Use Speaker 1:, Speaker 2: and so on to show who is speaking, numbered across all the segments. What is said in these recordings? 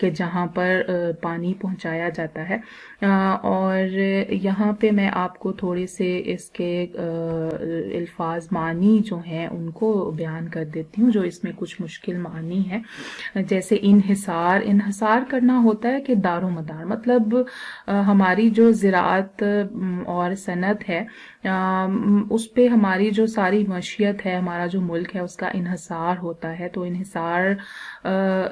Speaker 1: کہ جہاں پر پانی پہنچایا جاتا ہے. اور یہاں پہ میں آپ کو تھوڑے سے اس کے الفاظ معنی جو ہیں ان کو بیان کر دیتی ہوں، جو اس میں کچھ مشکل معنی ہے. جیسے انحصار کرنا ہوتا ہے کہ دار و مدار، مطلب ہماری جو زراعت اور صنعت ہے اس پہ ہماری جو ساری معیشت ہے، ہمارا جو ملک ہے، اس کا انحصار ہوتا ہے. تو انحصار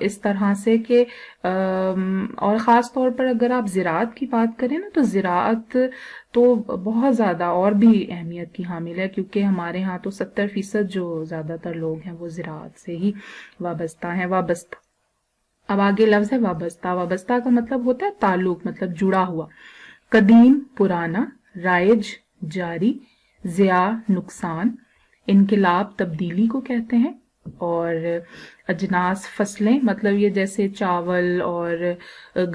Speaker 1: اس طرح سے کہ اور خاص طور پر اگر آپ زراعت کی بات کریں نا، تو زراعت تو بہت زیادہ اور بھی اہمیت کی حامل ہے، کیونکہ ہمارے ہاں تو 70% جو زیادہ تر لوگ ہیں وہ زراعت سے ہی وابستہ ہیں. وابستہ، اب آگے لفظ ہے وابستہ. وابستہ کا مطلب ہوتا ہے تعلق، مطلب جڑا ہوا. قدیم، پرانا، رائج، جاری، ضیاع، نقصان. انقلاب تبدیلی کو کہتے ہیں. اور اجناس فصلیں، مطلب یہ جیسے چاول اور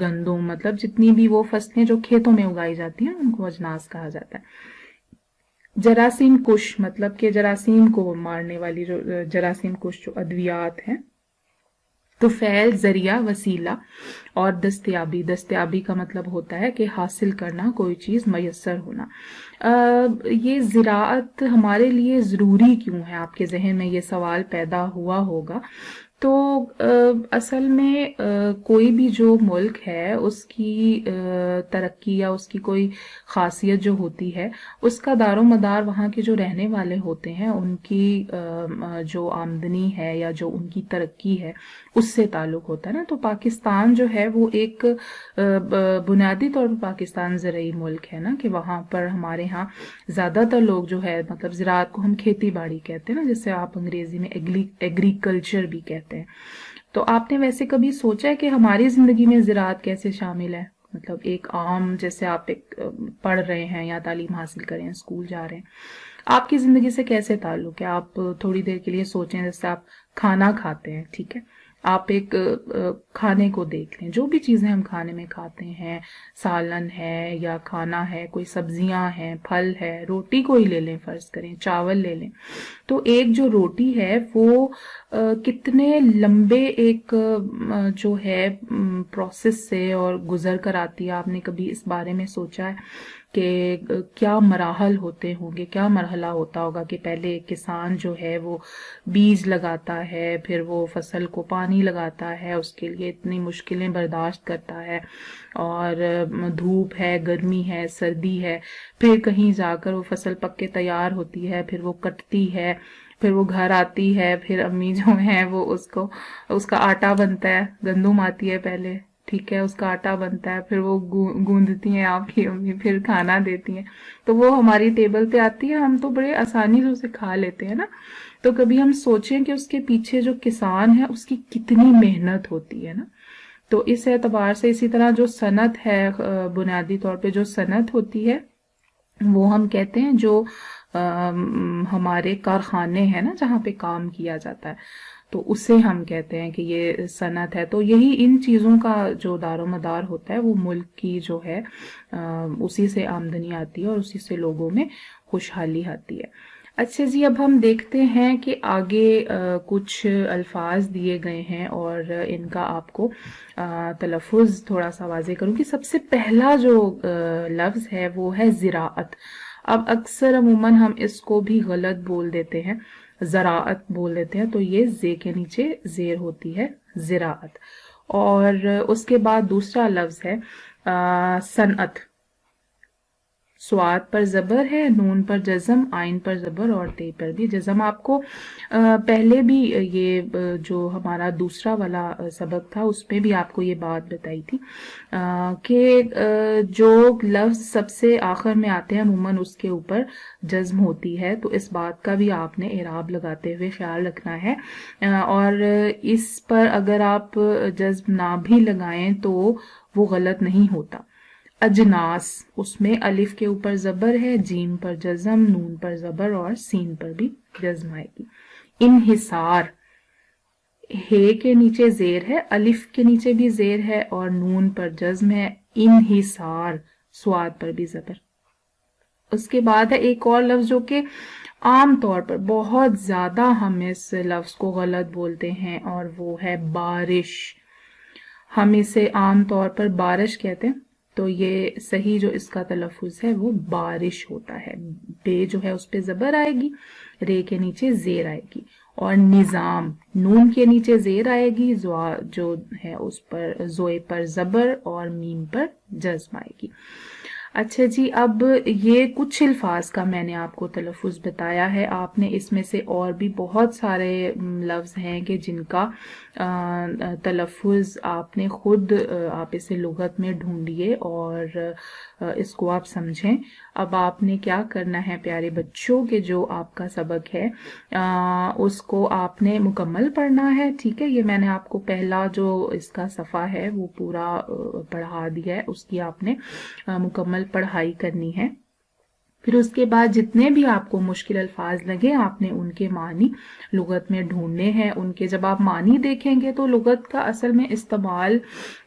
Speaker 1: گندم، مطلب جتنی بھی وہ فصلیں جو کھیتوں میں اگائی جاتی ہیں ان کو اجناس کہا جاتا ہے. جراثیم کش، مطلب کہ جراثیم کو مارنے والی جو جراثیم کش جو ادویات ہیں. تو فعل، ذریعہ، وسیلہ. اور دستیابی کا مطلب ہوتا ہے کہ حاصل کرنا، کوئی چیز میسر ہونا. یہ زراعت ہمارے لیے ضروری کیوں ہے؟ آپ کے ذہن میں یہ سوال پیدا ہوا ہوگا. تو اصل میں کوئی بھی جو ملک ہے اس کی ترقی یا اس کی کوئی خاصیت جو ہوتی ہے، اس کا دار و مدار وہاں کے جو رہنے والے ہوتے ہیں ان کی جو آمدنی ہے یا جو ان کی ترقی ہے اس سے تعلق ہوتا ہے نا. تو پاکستان جو ہے وہ ایک بنیادی طور پر پاکستان زرعی ملک ہے نا، کہ وہاں پر ہمارے ہاں زیادہ تر لوگ جو ہے، مطلب زراعت کو ہم کھیتی باڑی کہتے ہیں نا، جسے آپ انگریزی میں ایگریکلچر بھی کہتے ہیں. تو آپ نے ویسے کبھی سوچا ہے کہ ہماری زندگی میں زراعت کیسے شامل ہے؟ مطلب ایک عام، جیسے آپ ایک پڑھ رہے ہیں یا تعلیم حاصل کر رہے ہیں، اسکول جا رہے ہیں، آپ کی زندگی سے کیسے تعلق ہے؟ آپ تھوڑی دیر کے لیے سوچیں، جیسے آپ کھانا کھاتے ہیں، ٹھیک ہے، آپ ایک کھانے کو دیکھ لیں. جو بھی چیزیں ہم کھانے میں کھاتے ہیں، سالن ہے یا کھانا ہے، کوئی سبزیاں ہیں، پھل ہے، روٹی کوئی لے لیں، فرض کریں چاول لے لیں. تو ایک جو روٹی ہے وہ کتنے لمبے ایک جو ہے پروسیس سے اور گزر کر آتی ہے. آپ نے کبھی اس بارے میں سوچا ہے کہ کیا مراحل ہوتے ہوں گے، کیا مرحلہ ہوتا ہوگا کہ پہلے ایک کسان جو ہے وہ بیج لگاتا ہے، پھر وہ فصل کو پانی لگاتا ہے، اس کے لیے اتنی مشکلیں برداشت کرتا ہے، اور دھوپ ہے، گرمی ہے، سردی ہے، پھر کہیں جا کر وہ فصل پک کے تیار ہوتی ہے، پھر وہ کٹتی ہے، پھر وہ گھر آتی ہے، پھر امی جو ہیں وہ اس کا آٹا بنتا ہے، گندم آتی ہے پہلے، ٹھیک ہے، اس کا آٹا بنتا ہے، پھر وہ گوندتی ہیں آپ کی امی، پھر کھانا دیتی ہیں، تو وہ ہماری ٹیبل پہ آتی ہے، ہم تو بڑے آسانی سے اسے کھا لیتے ہیں نا. تو کبھی ہم سوچیں کہ اس کے پیچھے جو کسان ہے اس کی کتنی محنت ہوتی ہے نا. تو اس اعتبار سے اسی طرح جو صنعت ہے، بنیادی طور پہ جو صنعت ہوتی ہے وہ ہم کہتے ہیں جو ہمارے کارخانے ہیں نا جہاں پہ کام کیا جاتا ہے، تو اسے ہم کہتے ہیں کہ یہ صنعت ہے. تو یہی ان چیزوں کا جو دار و مدار ہوتا ہے وہ ملک کی جو ہے اسی سے آمدنی آتی ہے اور اسی سے لوگوں میں خوشحالی آتی ہے. اچھا جی، اب ہم دیکھتے ہیں کہ آگے کچھ الفاظ دیے گئے ہیں اور ان کا آپ کو تلفظ تھوڑا سا واضح کروں کہ سب سے پہلا جو لفظ ہے وہ ہے زراعت. اب اکثر عموماً ہم اس کو بھی غلط بول دیتے ہیں، زراعت بول دیتے ہیں، تو یہ زے کے نیچے زیر ہوتی ہے، زراعت. اور اس کے بعد دوسرا لفظ ہے صنعت. سواد پر زبر ہے، نون پر جزم، آئین پر زبر اور تے پر بھی جزم. آپ کو پہلے بھی یہ جو ہمارا دوسرا والا سبق تھا اس میں بھی آپ کو یہ بات بتائی تھی کہ جو لفظ سب سے آخر میں آتے ہیں عموماً اس کے اوپر جزم ہوتی ہے. تو اس بات کا بھی آپ نے اعراب لگاتے ہوئے خیال رکھنا ہے، اور اس پر اگر آپ جزم نہ بھی لگائیں تو وہ غلط نہیں ہوتا. اجناس، اس میں الف کے اوپر زبر ہے، جیم پر جزم، نون پر زبر اور سین پر بھی جزم آئے گی. انحصار، ہے کے نیچے زیر ہے، الف کے نیچے بھی زیر ہے اور نون پر جزم ہے. انحصار، سواد پر بھی زبر. اس کے بعد ہے ایک اور لفظ جو کہ عام طور پر بہت زیادہ ہم اس لفظ کو غلط بولتے ہیں، اور وہ ہے بارش. ہم اسے عام طور پر بارش کہتے ہیں، تو یہ صحیح جو اس کا تلفظ ہے وہ بارش ہوتا ہے. بے جو ہے اس پہ زبر آئے گی، رے کے نیچے زیر آئے گی، اور نظام نون کے نیچے زیر آئے گی، جو ہے اس پر زوئے پر زبر اور میم پر جزم آئے گی. اچھا جی، اب یہ کچھ الفاظ کا میں نے آپ کو تلفظ بتایا ہے. آپ نے اس میں سے اور بھی بہت سارے لفظ ہیں کہ جن کا تلفظ آپ نے خود آپ اسے لغت میں ڈھونڈیے اور اس کو آپ سمجھیں. اب آپ نے کیا کرنا ہے پیارے بچوں، کہ جو آپ کا سبق ہے اس کو آپ نے مکمل پڑھنا ہے. ٹھیک ہے، یہ میں نے آپ کو پہلا جو اس کا صفحہ ہے وہ پورا پڑھا دیا ہے، اس کی آپ نے مکمل پڑھائی کرنی ہے. پھر اس کے بعد جتنے بھی آپ کو مشکل الفاظ لگے آپ نے ان کے معنی لغت میں ڈھونڈنے ہیں. ان کے جب آپ معنی دیکھیں گے تو لغت کا اصل میں استعمال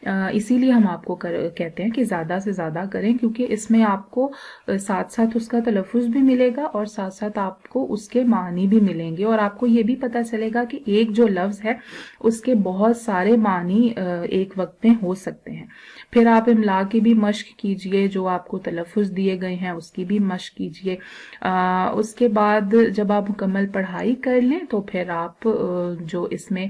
Speaker 1: اسی لیے ہم آپ کو کہتے ہیں کہ زیادہ سے زیادہ کریں، کیونکہ اس میں آپ کو ساتھ ساتھ اس کا تلفظ بھی ملے گا اور ساتھ ساتھ آپ کو اس کے معنی بھی ملیں گے، اور آپ کو یہ بھی پتہ چلے گا کہ ایک جو لفظ ہے اس کے بہت سارے معنی ایک وقت میں ہو سکتے ہیں. پھر آپ املا کی بھی مشق کیجئے، جو آپ کو تلفظ دیے گئے ہیں اس کی بھی مشق کیجئے. اس کے بعد جب آپ مکمل پڑھائی کر لیں تو پھر آپ جو اس میں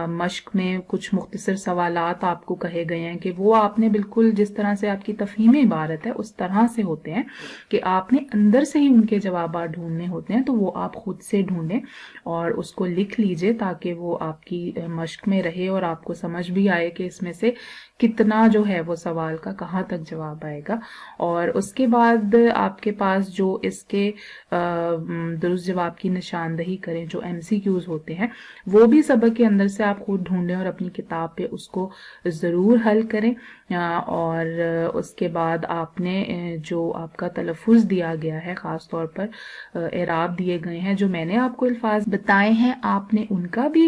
Speaker 1: مشق میں کچھ مختصر سوالات آپ کو کہے گئے ہیں کہ وہ آپ نے بالکل جس طرح سے آپ کی تفہیم عبارت ہے اس طرح سے ہوتے ہیں کہ آپ نے اندر سے ہی ان کے جوابات ڈھونڈنے ہوتے ہیں، تو وہ آپ خود سے ڈھونڈیں اور اس کو لکھ لیجئے تاکہ وہ آپ کی مشق میں رہے اور آپ کو سمجھ بھی آئے کہ اس میں سے کتنا جو ہے وہ سوال کا کہاں تک جواب آئے گا. اور اس کے بعد آپ کے پاس جو اس کے درست جواب کی نشاندہی کریں، جو MCQs ہوتے ہیں، وہ بھی سبق کے اندر سے آپ خود ڈھونڈیں اور اپنی کتاب پہ اس کو ضرور حل کریں. اور اس کے بعد آپ نے جو آپ کا تلفظ دیا گیا ہے، خاص طور پر اعراب دیے گئے ہیں، جو میں نے آپ کو الفاظ بتائے ہیں آپ نے ان کا بھی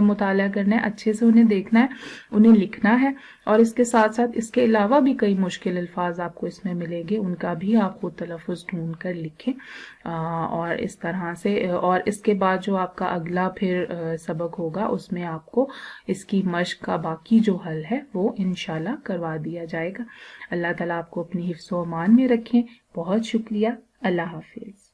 Speaker 1: مطالعہ کرنا ہے، اچھے سے انہیں دیکھنا ہے، انہیں لکھنا ہے. اور اس کے ساتھ ساتھ اس کے علاوہ بھی کئی مشکل الفاظ آپ کو اس میں ملیں گے، ان کا بھی آپ خود تلفظ ڈھونڈ کر لکھیں. اور اس طرح سے، اور اس کے بعد جو آپ کا اگلا پھر سبق ہوگا اس میں آپ کو اس کی مشق کا باقی جو حل ہے وہ انشاءاللہ کروا دیا جائے گا. اللہ تعالیٰ آپ کو اپنی حفظ و امان میں رکھیں. بہت شکریہ. اللہ حافظ.